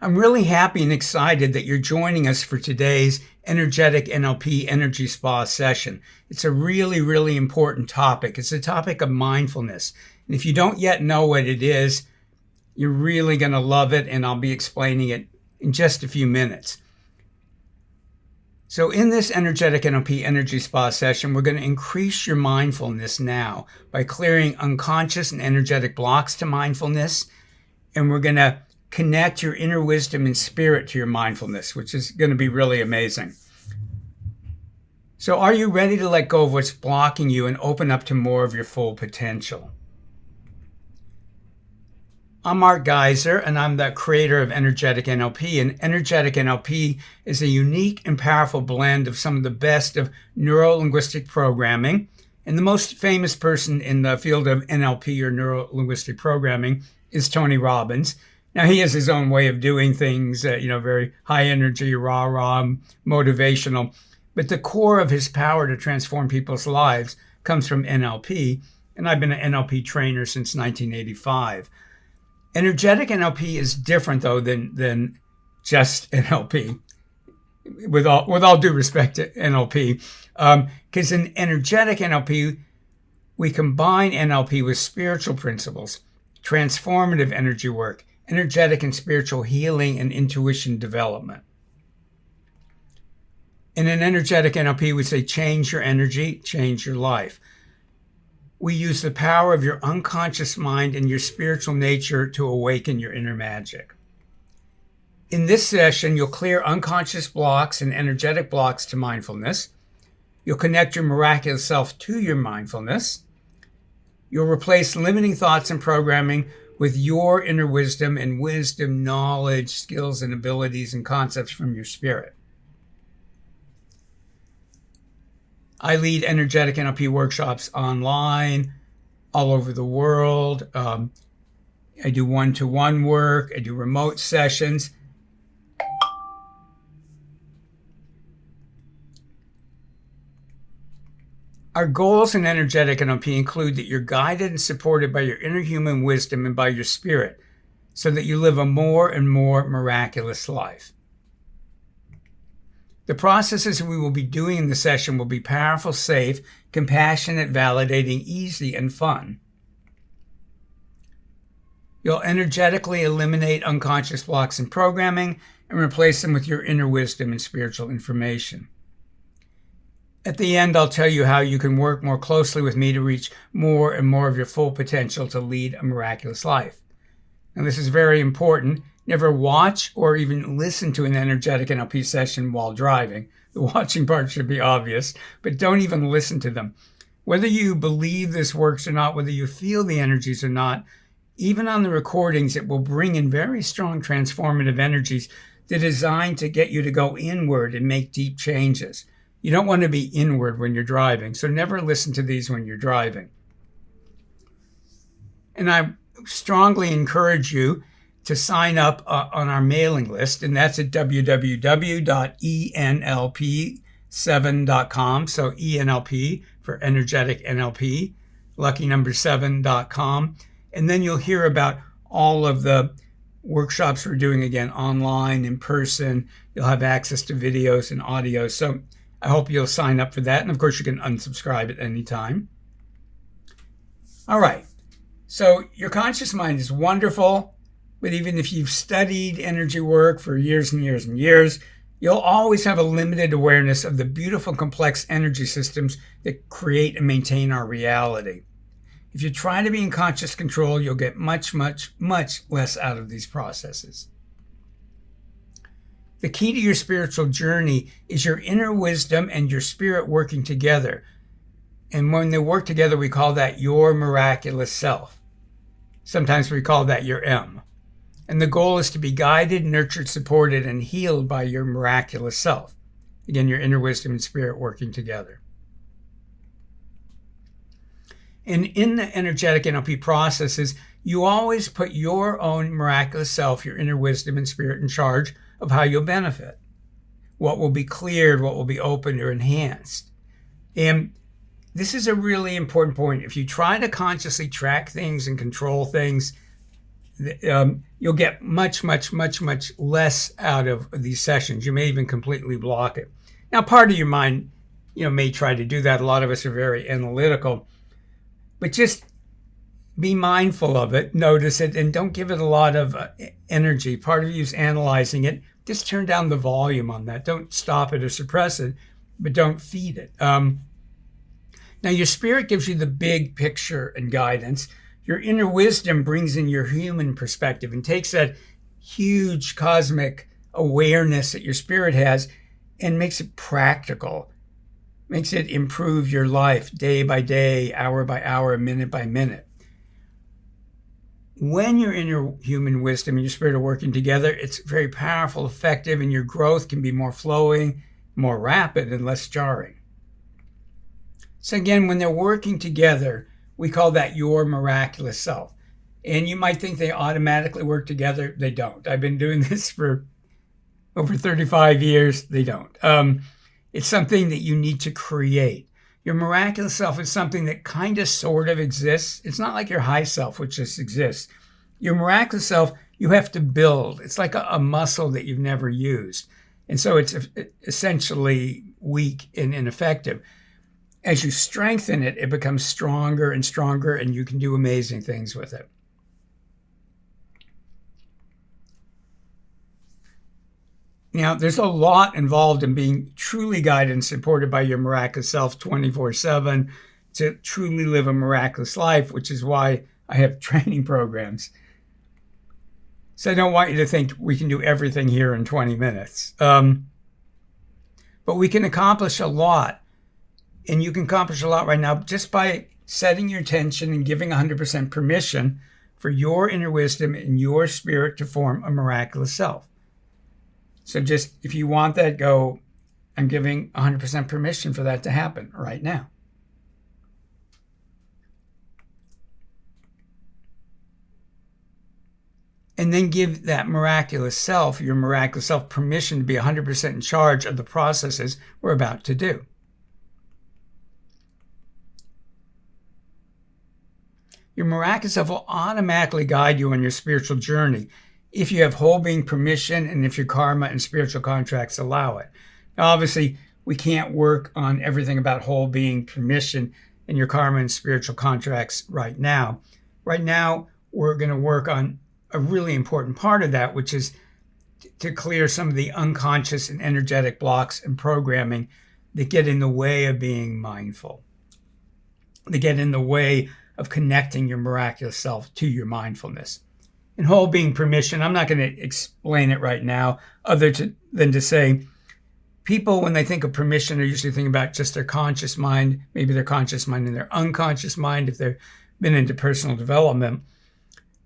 I'm really happy and excited that you're joining us for today's Energetic NLP Energy Spa session. It's a really, really important topic. It's the topic of mindfulness. And if you don't yet know what it is, you're really going to love it, and I'll be explaining it in just a few minutes. So in this Energetic NLP Energy Spa session, we're going to increase your mindfulness now by clearing unconscious and energetic blocks to mindfulness, and we're going to connect your inner wisdom and spirit to your mindfulness, which is going to be really amazing. So are you ready to let go of what's blocking you and open up to more of your full potential? I'm Mark Giser, and I'm the creator of Energetic NLP. And Energetic NLP is a unique and powerful blend of some of the best of neuro-linguistic programming. And the most famous person in the field of NLP or neuro-linguistic programming is Tony Robbins. Now, he has his own way of doing things, very high energy, rah-rah, motivational. But the core of his power to transform people's lives comes from NLP. And I've been an NLP trainer since 1985. Energetic NLP is different, though, than just NLP, with all due respect to NLP. Because in energetic NLP, we combine NLP with spiritual principles, transformative energy work, energetic and spiritual healing, and intuition development. In an energetic NLP, we say change your energy, change your life. We use the power of your unconscious mind and your spiritual nature to awaken your inner magic. In this session, you'll clear unconscious blocks and energetic blocks to mindfulness. You'll connect your miraculous self to your mindfulness. You'll replace limiting thoughts and programming with your inner wisdom and wisdom, knowledge, skills, and abilities and concepts from your spirit. I lead energetic NLP workshops online, all over the world. I do one-to-one work. I do remote sessions. Our goals in energetic NLP include that you're guided and supported by your inner human wisdom and by your spirit, so that you live a more and more miraculous life. The processes we will be doing in the session will be powerful, safe, compassionate, validating, easy, and fun. You'll energetically eliminate unconscious blocks in programming and replace them with your inner wisdom and spiritual information. At the end, I'll tell you how you can work more closely with me to reach more and more of your full potential to lead a miraculous life. And this is very important. Never watch or even listen to an energetic NLP session while driving. The watching part should be obvious, but don't even listen to them. Whether you believe this works or not, whether you feel the energies or not, even on the recordings, it will bring in very strong transformative energies that are designed to get you to go inward and make deep changes. You don't want to be inward when you're driving, so never listen to these when you're driving. And I strongly encourage you to sign up on our mailing list, and that's at www.enlp7.com. So ENLP for Energetic NLP, lucky number 7.com. And then you'll hear about all of the workshops we're doing, again, online, in person. You'll have access to videos and audio. So I hope you'll sign up for that. And of course, you can unsubscribe at any time. All right. So your conscious mind is wonderful. But even if you've studied energy work for years and years and years, you'll always have a limited awareness of the beautiful, complex energy systems that create and maintain our reality. If you try to be in conscious control, you'll get much, much, much less out of these processes. The key to your spiritual journey is your inner wisdom and your spirit working together. And when they work together, we call that your miraculous self. Sometimes we call that your M. And the goal is to be guided, nurtured, supported, and healed by your miraculous self. Again, your inner wisdom and spirit working together. And in the energetic NLP processes, you always put your own miraculous self, your inner wisdom and spirit, in charge of how you'll benefit. What will be cleared, what will be opened or enhanced. And this is a really important point. If you try to consciously track things and control things, you'll get much, much, much, much less out of these sessions. You may even completely block it. Now, part of your mind, may try to do that. A lot of us are very analytical, but just be mindful of it, notice it, and don't give it a lot of energy. Part of you is analyzing it. Just turn down the volume on that. Don't stop it or suppress it, but don't feed it. Now, your spirit gives you the big picture and guidance. Your inner wisdom brings in your human perspective and takes that huge cosmic awareness that your spirit has and makes it practical, makes it improve your life day by day, hour by hour, minute by minute. When your inner human wisdom and your spirit are working together, it's very powerful, effective, and your growth can be more flowing, more rapid, and less jarring. So again, when they're working together, we call that your miraculous self. And you might think they automatically work together. They don't. I've been doing this for over 35 years. They don't. It's something that you need to create. Your miraculous self is something that kind of sort of exists. It's not like your high self, which just exists. Your miraculous self, you have to build. It's like a muscle that you've never used. And so it's essentially weak and ineffective. As you strengthen it, it becomes stronger and stronger, and you can do amazing things with it. Now, there's a lot involved in being truly guided and supported by your miraculous self 24/7 to truly live a miraculous life, which is why I have training programs. So I don't want you to think we can do everything here in 20 minutes. But we can accomplish a lot. And you can accomplish a lot right now just by setting your intention and giving 100% permission for your inner wisdom and your spirit to form a miraculous self. So just, if you want that, go, I'm giving 100% permission for that to happen right now. And then give that miraculous self, your miraculous self, permission to be 100% in charge of the processes we're about to do. Your miraculous self will automatically guide you on your spiritual journey if you have whole being permission and if your karma and spiritual contracts allow it. Now, obviously, we can't work on everything about whole being permission and your karma and spiritual contracts right now. Right now, we're going to work on a really important part of that, which is to clear some of the unconscious and energetic blocks and programming that get in the way of being mindful. They get in the way of connecting your miraculous self to your mindfulness. And whole being permission, I'm not going to explain it right now, than to say, people, when they think of permission, are usually thinking about just their conscious mind, maybe their conscious mind and their unconscious mind if they've been into personal development.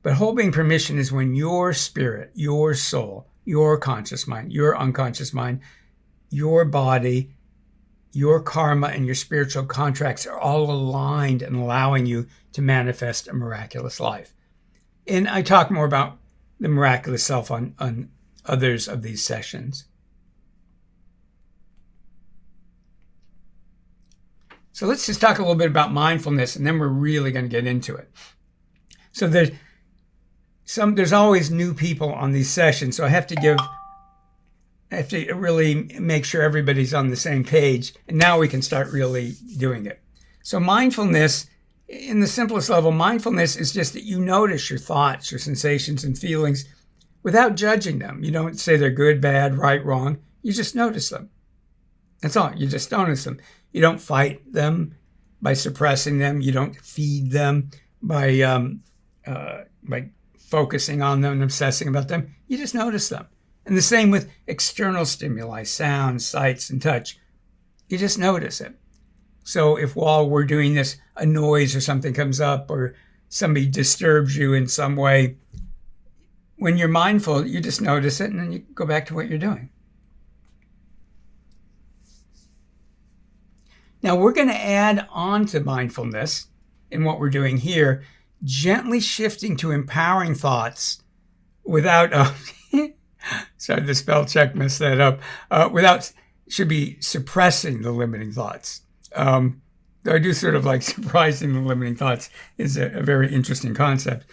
But whole being permission is when your spirit, your soul, your conscious mind, your unconscious mind, your body, your karma, and your spiritual contracts are all aligned and allowing you to manifest a miraculous life. And I talk more about the miraculous self on others of these sessions. So let's just talk a little bit about mindfulness, and then we're really going to get into it. So there's always new people on these sessions, so I have to really make sure everybody's on the same page, and now we can start really doing it. So mindfulness, in the simplest level, mindfulness is just that you notice your thoughts, your sensations, and feelings without judging them. You don't say they're good, bad, right, wrong. You just notice them. That's all. You just notice them. You don't fight them by suppressing them. You don't feed them by focusing on them and obsessing about them. You just notice them. And the same with external stimuli, sound, sights, and touch. You just notice it. So if while we're doing this, a noise or something comes up or somebody disturbs you in some way, when you're mindful, you just notice it and then you go back to what you're doing. Now we're going to add on to mindfulness in what we're doing here, gently shifting to empowering thoughts without, sorry, the spell check messed that up, should be suppressing the limiting thoughts. Though I do sort of like suppressing the limiting thoughts is a very interesting concept.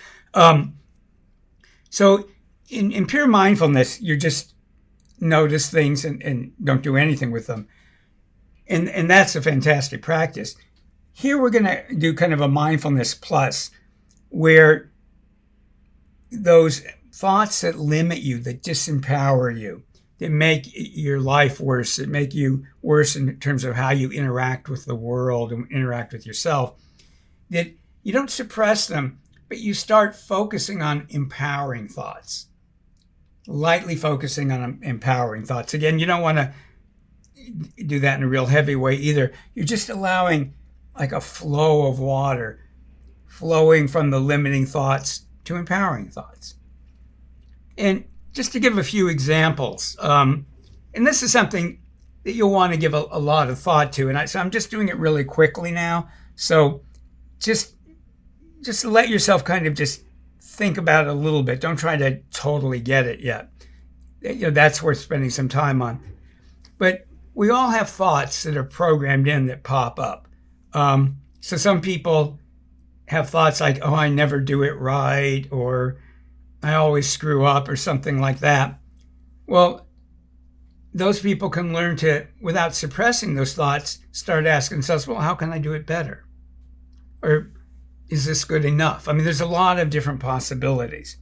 So in pure mindfulness, you just notice things and don't do anything with them. And that's a fantastic practice. Here we're going to do kind of a mindfulness plus, where those thoughts that limit you, that disempower you, that make your life worse, that make you worse in terms of how you interact with the world and interact with yourself, that you don't suppress them, but you start focusing on empowering thoughts, lightly focusing on empowering thoughts. Again, you don't want to do that in a real heavy way either. You're just allowing like a flow of water flowing from the limiting thoughts to empowering thoughts. And just to give a few examples, and this is something that you'll want to give a lot of thought to, and so I'm just doing it really quickly now. So just let yourself kind of just think about it a little bit. Don't try to totally get it yet. That's worth spending some time on. But we all have thoughts that are programmed in that pop up. So some people have thoughts like, oh, I never do it right, or I always screw up, or something like that. Well, those people can learn to, without suppressing those thoughts, start asking themselves, well, how can I do it better? Or is this good enough? I mean, there's a lot of different possibilities.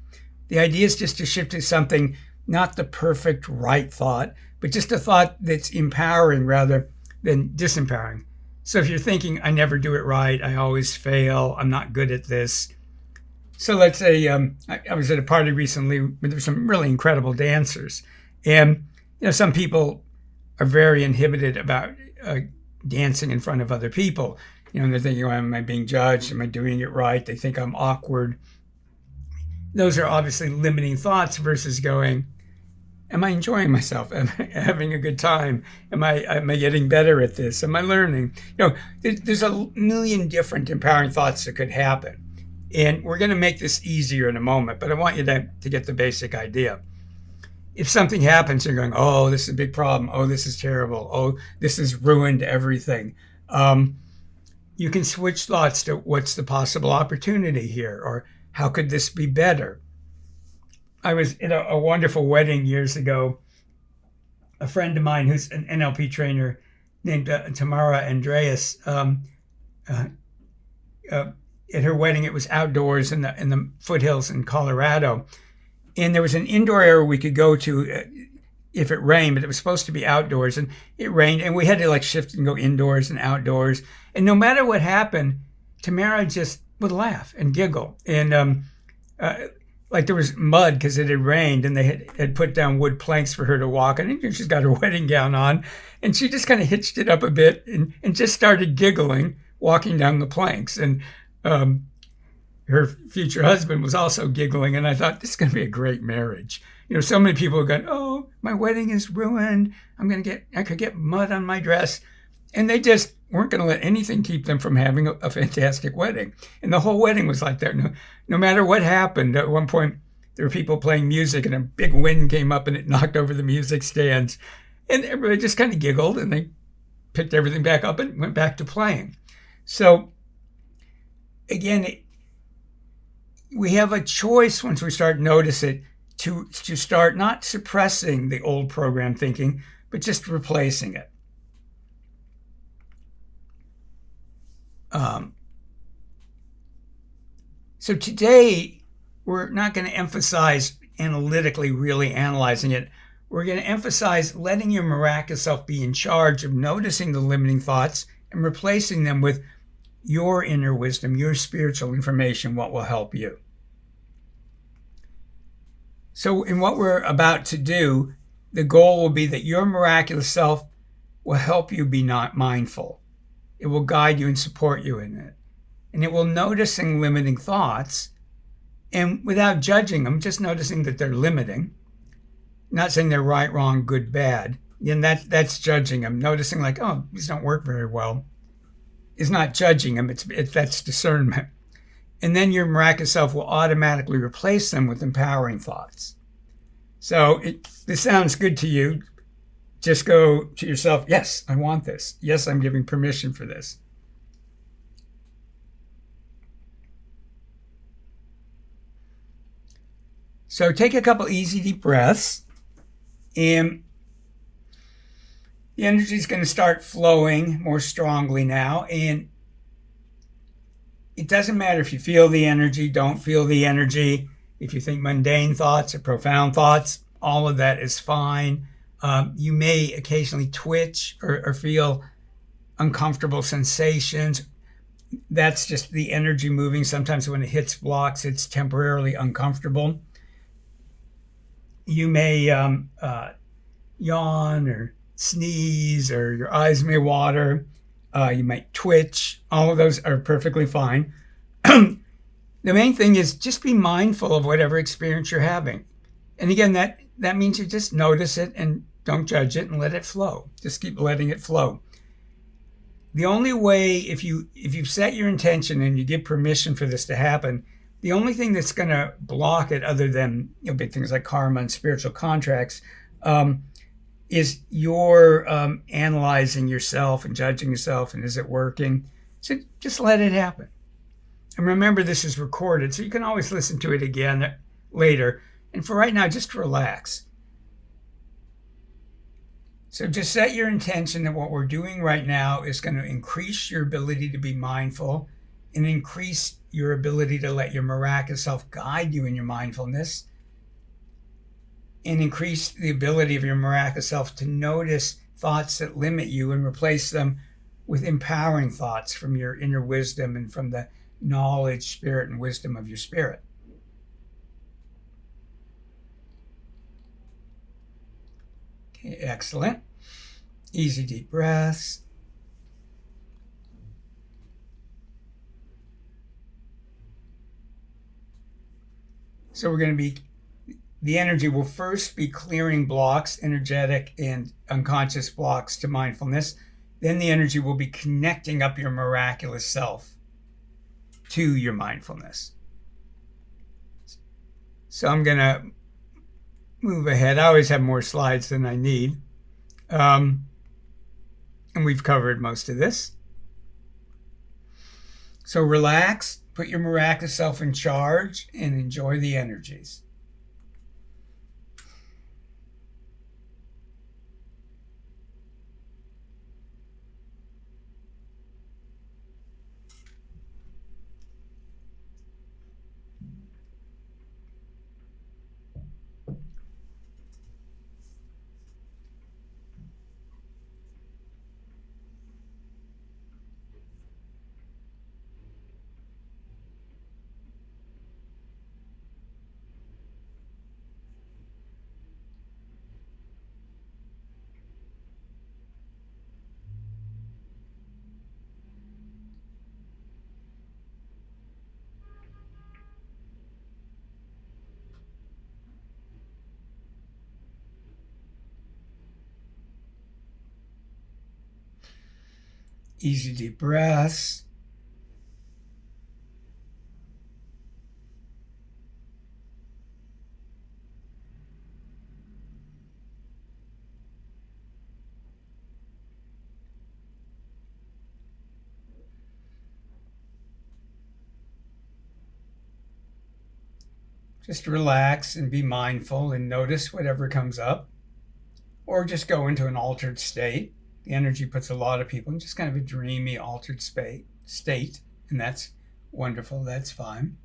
The idea is just to shift to something, not the perfect right thought, but just a thought that's empowering rather than disempowering. So if you're thinking, I never do it right, I always fail, I'm not good at this. So let's say I was at a party recently where there were some really incredible dancers. And some people are very inhibited about dancing in front of other people. And they're thinking, oh, am I being judged? Am I doing it right? They think I'm awkward. Those are obviously limiting thoughts versus going, am I enjoying myself? Am I having a good time? Am I getting better at this? Am I learning? There's a million different empowering thoughts that could happen. And we're going to make this easier in a moment, but I want you to get the basic idea. If something happens, you're going, oh, this is a big problem. Oh, this is terrible. Oh, this has ruined everything. You can switch thoughts to what's the possible opportunity here, or how could this be better? I was in a wonderful wedding years ago. A friend of mine who's an NLP trainer named Tamara Andreas, at her wedding, it was outdoors in the foothills in Colorado. And there was an indoor area we could go to if it rained, but it was supposed to be outdoors. And it rained, and we had to shift and go indoors and outdoors. And no matter what happened, Tamara just would laugh and giggle. And there was mud because it had rained, and they had put down wood planks for her to walk on. And she's got her wedding gown on. And she just kind of hitched it up a bit and just started giggling, walking down the planks. And her future husband was also giggling, and I thought, this is going to be a great marriage. So many people are going, oh, my wedding is ruined. I could get mud on my dress. And they just weren't going to let anything keep them from having a fantastic wedding. And the whole wedding was like that. No matter what happened, at one point, there were people playing music, and a big wind came up, and it knocked over the music stands. And everybody just kind of giggled, and they picked everything back up and went back to playing. So again, we have a choice once we start notice it to start not suppressing the old program thinking, but just replacing it. So today, we're not going to emphasize analytically really analyzing it. We're going to emphasize letting your miraculous self be in charge of noticing the limiting thoughts and replacing them with your inner wisdom, your spiritual information, what will help you. So in what we're about to do, the goal will be that your miraculous self will help you be not mindful. It will guide you and support you in it. And it will noticing limiting thoughts, and without judging them, just noticing that they're limiting, not saying they're right, wrong, good, bad. And that's judging them, noticing oh, these don't work very well. Is not judging them, that's discernment. And then your miraculous self will automatically replace them with empowering thoughts. So this sounds good to you. Just go to yourself, yes, I want this. Yes, I'm giving permission for this. So take a couple easy deep breaths, and the energy is going to start flowing more strongly now. And it doesn't matter if you feel the energy, don't feel the energy, if you think mundane thoughts or profound thoughts, all of that is fine. You may occasionally twitch or feel uncomfortable sensations. That's just the energy moving. Sometimes when it hits blocks, it's temporarily uncomfortable. You may yawn or sneeze, or your eyes may water. You might twitch. All of those are perfectly fine. The main thing is just be mindful of whatever experience you're having. And again, that means you just notice it and don't judge it and let it flow. Just keep letting it flow. The only way, if you set your intention and you give permission for this to happen, the only thing that's going to block it, other than big things like karma and spiritual contracts, is your analyzing yourself and judging yourself, and is it working? So just let it happen. And remember, this is recorded, so you can always listen to it again later. And for right now, just relax. So just set your intention that what we're doing right now is going to increase your ability to be mindful and increase your ability to let your miraculous self guide you in your mindfulness, and increase the ability of your miraculous self to notice thoughts that limit you and replace them with empowering thoughts from your inner wisdom and from the knowledge, spirit, and wisdom of your spirit. Okay, excellent. Easy deep breaths. So the energy will first be clearing blocks, energetic and unconscious blocks, to mindfulness. Then the energy will be connecting up your miraculous self to your mindfulness. So I'm going to move ahead. I always have more slides than I need. And we've covered most of this. So relax, put your miraculous self in charge, and enjoy the energies. Easy deep breaths. Just relax and be mindful and notice whatever comes up, or just go into an altered state. The energy puts a lot of people in just kind of a dreamy, altered state, and that's wonderful. That's fine.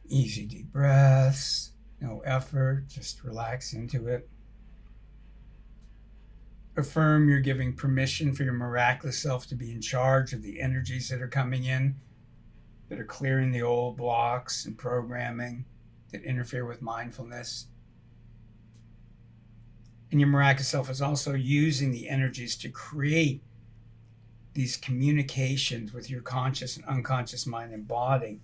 Easy deep breaths, no effort, just relax into it. Affirm you're giving permission for your miraculous self to be in charge of the energies that are coming in, that are clearing the old blocks and programming that interfere with mindfulness. And your miraculous self is also using the energies to create these communications with your conscious and unconscious mind and body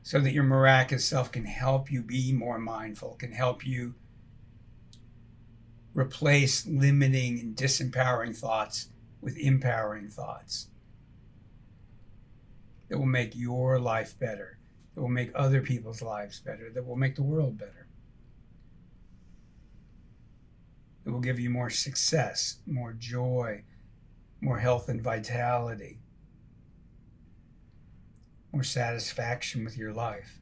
so that your miraculous self can help you be more mindful, can help you replace limiting and disempowering thoughts with empowering thoughts that will make your life better, that will make other people's lives better, that will make the world better, that will give you more success, more joy, more health and vitality, more satisfaction with your life.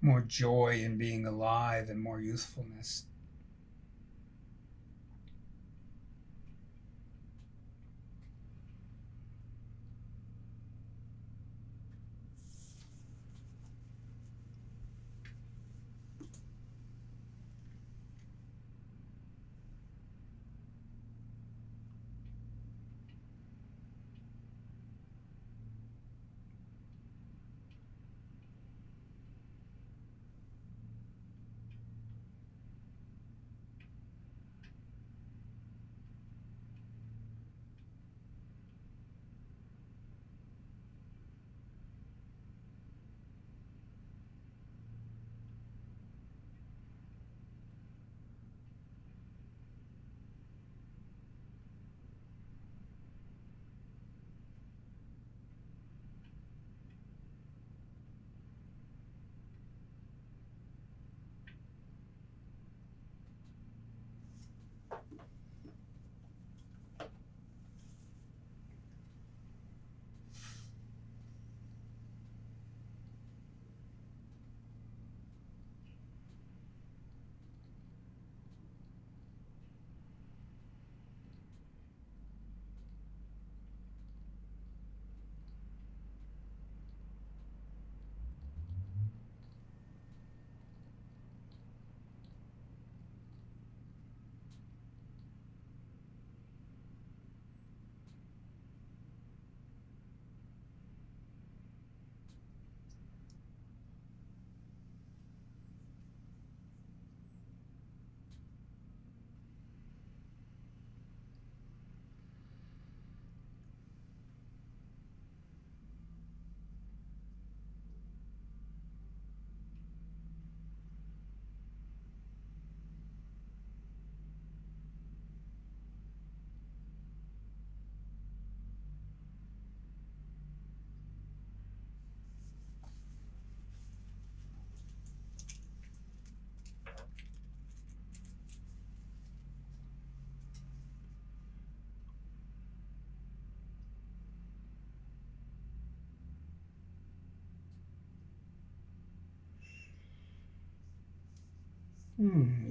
More joy in being alive and more youthfulness.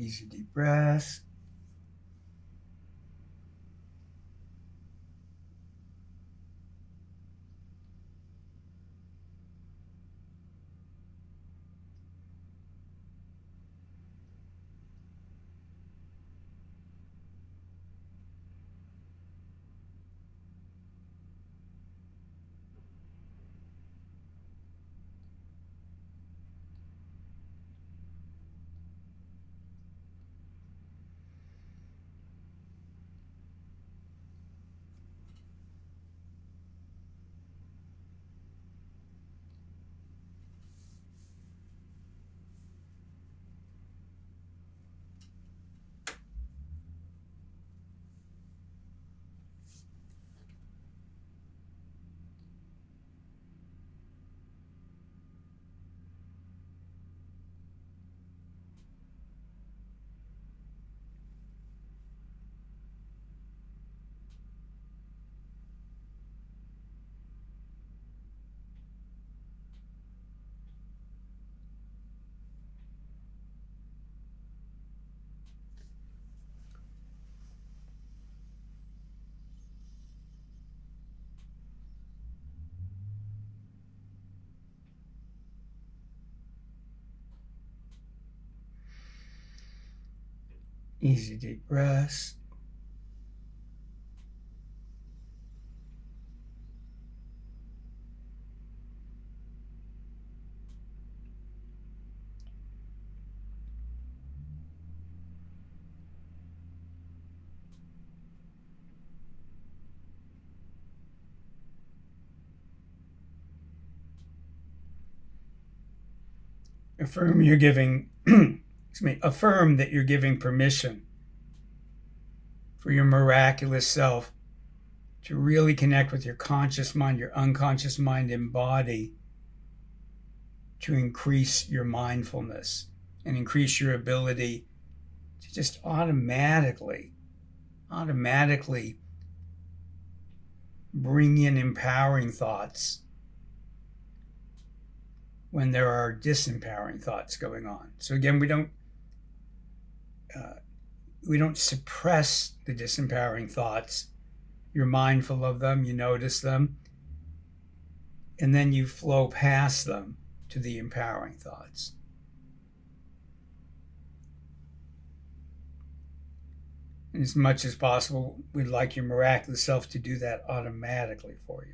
Easy deep breaths. Easy deep breaths. Affirm you're giving, affirm that you're giving permission for your miraculous self to really connect with your conscious mind, your unconscious mind and body, to increase your mindfulness and increase your ability to just automatically bring in empowering thoughts when there are disempowering thoughts going on. So again, we don't suppress the disempowering thoughts. You're mindful of them, you notice them, and then you flow past them to the empowering thoughts. And as much as possible, we'd like your miraculous self to do that automatically for you.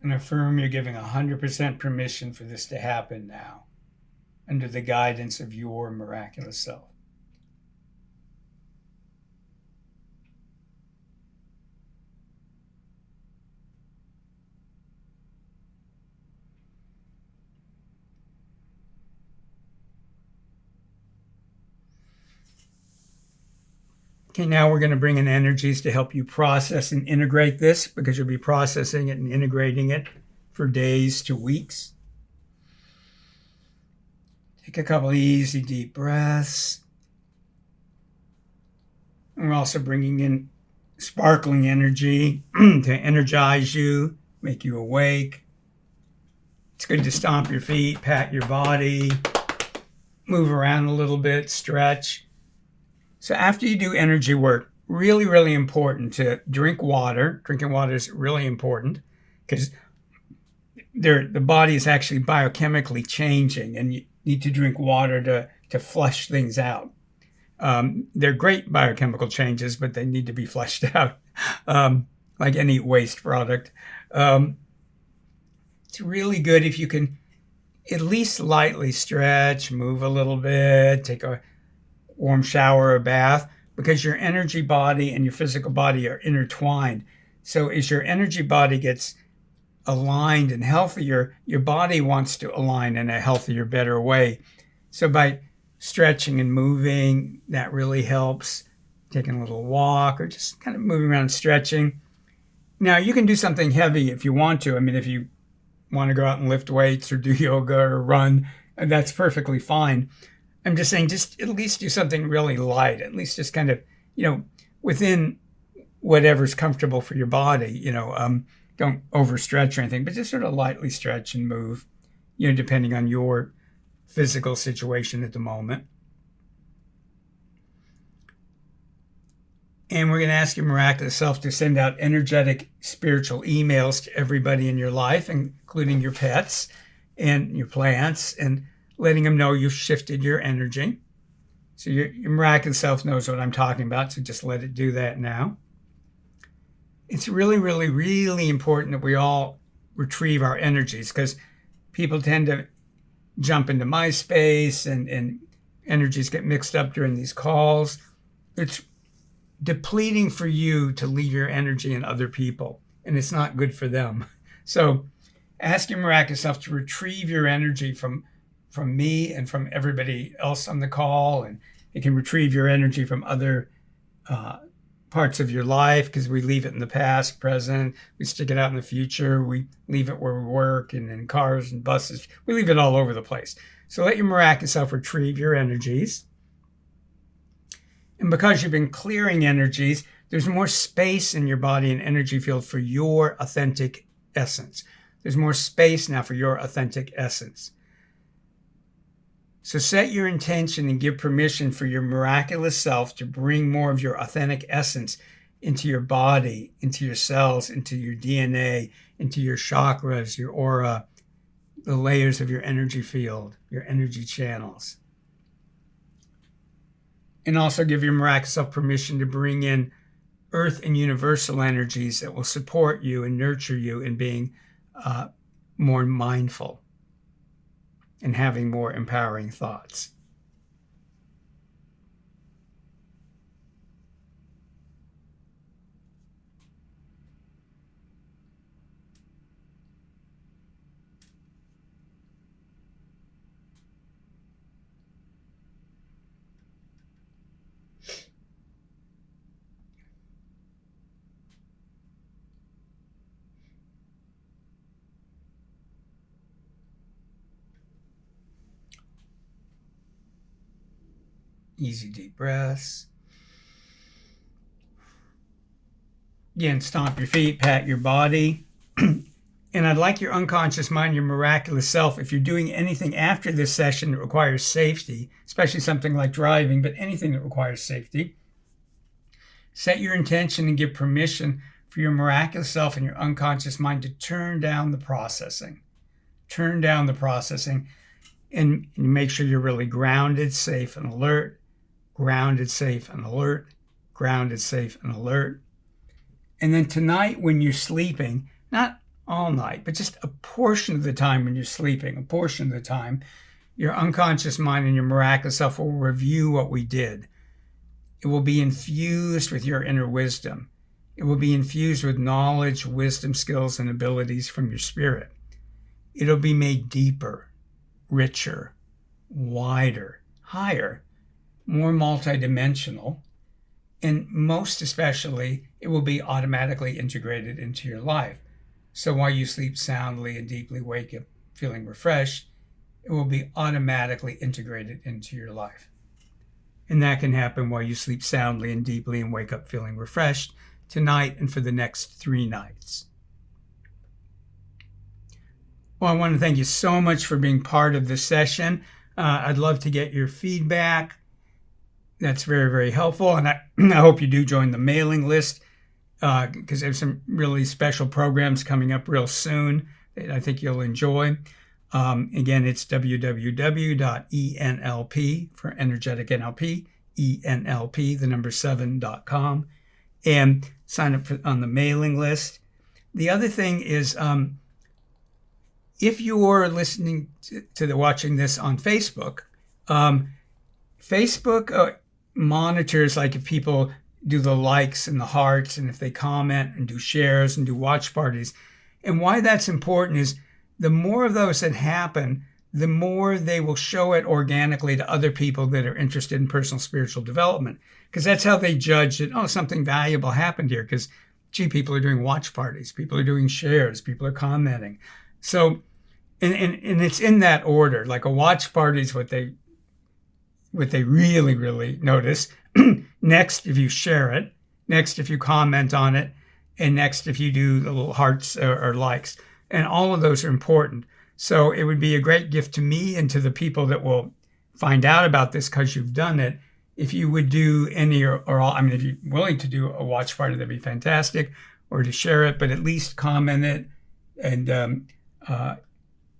And affirm you're giving 100% permission for this to happen now, under the guidance of your miraculous self. Okay, now we're going to bring in energies to help you process and integrate this, because you'll be processing it and integrating it for days to weeks. Take a couple easy, deep breaths. And we're also bringing in sparkling energy to energize you, make you awake. It's good to stomp your feet, pat your body, move around a little bit, stretch. So after you do energy work, really, really important to drink water. Drinking water is really important because the body is actually biochemically changing, and you need to drink water to flush things out. They're great biochemical changes, but they need to be flushed out, like any waste product. It's really good if you can at least lightly stretch, move a little bit, take a warm shower or bath, because your energy body and your physical body are intertwined. So as your energy body gets aligned and healthier, your body wants to align in a healthier, better way. So by stretching and moving, that really helps. Taking a little walk or just kind of moving around, stretching. Now, you can do something heavy if you want to. I mean, if you want to go out and lift weights or do yoga or run, that's perfectly fine. I'm just saying, just at least do something really light, at least just kind of, within whatever's comfortable for your body, don't overstretch or anything, but just sort of lightly stretch and move, depending on your physical situation at the moment. And we're going to ask your miraculous self to send out energetic spiritual emails to everybody in your life, including your pets and your plants, and letting them know you've shifted your energy. So your miraculous self knows what I'm talking about, so just let it do that now. It's really, really, really important that we all retrieve our energies, because people tend to jump into MySpace and energies get mixed up during these calls. It's depleting for you to leave your energy in other people, and it's not good for them. So ask your miraculous self to retrieve your energy from me and from everybody else on the call, and it can retrieve your energy from other parts of your life because we leave it in the past, present, we stick it out in the future, we leave it where we work and in cars and buses. We leave it all over the place. So let your miraculous self retrieve your energies. And because you've been clearing energies, there's more space in your body and energy field for your authentic essence. There's more space now for your authentic essence. So set your intention and give permission for your miraculous self to bring more of your authentic essence into your body, into your cells, into your DNA, into your chakras, your aura, the layers of your energy field, your energy channels. And also give your miraculous self permission to bring in earth and universal energies that will support you and nurture you in being more mindful and having more empowering thoughts. Easy deep breaths. Again, stomp your feet, pat your body. And I'd like your unconscious mind, your miraculous self, if you're doing anything after this session that requires safety, especially something like driving, but anything that requires safety, set your intention and give permission for your miraculous self and your unconscious mind to turn down the processing. Turn down the processing and make sure you're really grounded, safe, and alert. Grounded, safe, and alert. Grounded, safe, and alert. And then tonight when you're sleeping, not all night, but just a portion of the time when you're sleeping, a portion of the time, your unconscious mind and your miraculous self will review what we did. It will be infused with your inner wisdom. It will be infused with knowledge, wisdom, skills, and abilities from your spirit. It'll be made deeper, richer, wider, higher, more multidimensional, and most especially, it will be automatically integrated into your life. So while you sleep soundly and deeply, wake up feeling refreshed, it will be automatically integrated into your life. And that can happen while you sleep soundly and deeply and wake up feeling refreshed tonight and for the next 3 nights. Well, I want to thank you so much for being part of this session. I'd love to get your feedback. That's very, very helpful. And I hope you do join the mailing list because there's some really special programs coming up real soon that I think you'll enjoy. Again, it's www.enlp for energetic NLP, ENLP, the number 7.com, and sign up on the mailing list. The other thing is, if you're listening to watching this on Facebook, Facebook monitors like if people do the likes and the hearts and if they comment and do shares and do watch parties. And why that's important is the more of those that happen, the more they will show it organically to other people that are interested in personal spiritual development. Because that's how they judge that, oh, something valuable happened here. Because, gee, people are doing watch parties. People are doing shares. People are commenting. So, and it's in that order. Like a watch party is what they really, really notice. Next, if you share it. Next, if you comment on it. And next, if you do the little hearts or likes. And all of those are important. So it would be a great gift to me and to the people that will find out about this because you've done it. If you would do any or all, I mean, if you're willing to do a watch party, that'd be fantastic, or to share it, but at least comment it. And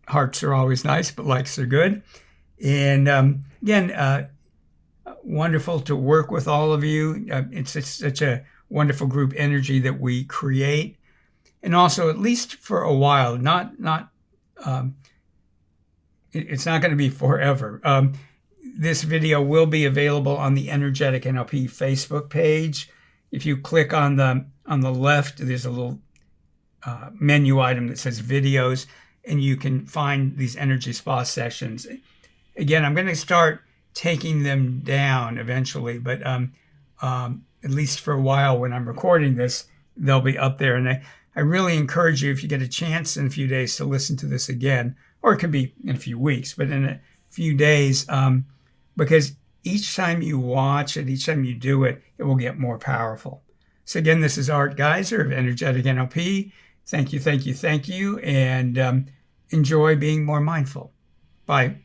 hearts are always nice, but likes are good. And again, wonderful to work with all of you. It's such a wonderful group energy that we create. And also, at least for a while, it's not going to be forever. This video will be available on the Energetic NLP Facebook page. If you click on the left, there's a little menu item that says videos, and you can find these energy spa sessions. Again, I'm going to start taking them down eventually, but at least for a while when I'm recording this, they'll be up there. And I really encourage you, if you get a chance in a few days, to listen to this again, or it could be in a few weeks, but in a few days, because each time you watch it, each time you do it, it will get more powerful. So again, this is Art Giser of Energetic NLP. Thank you, thank you, thank you, and enjoy being more mindful. Bye.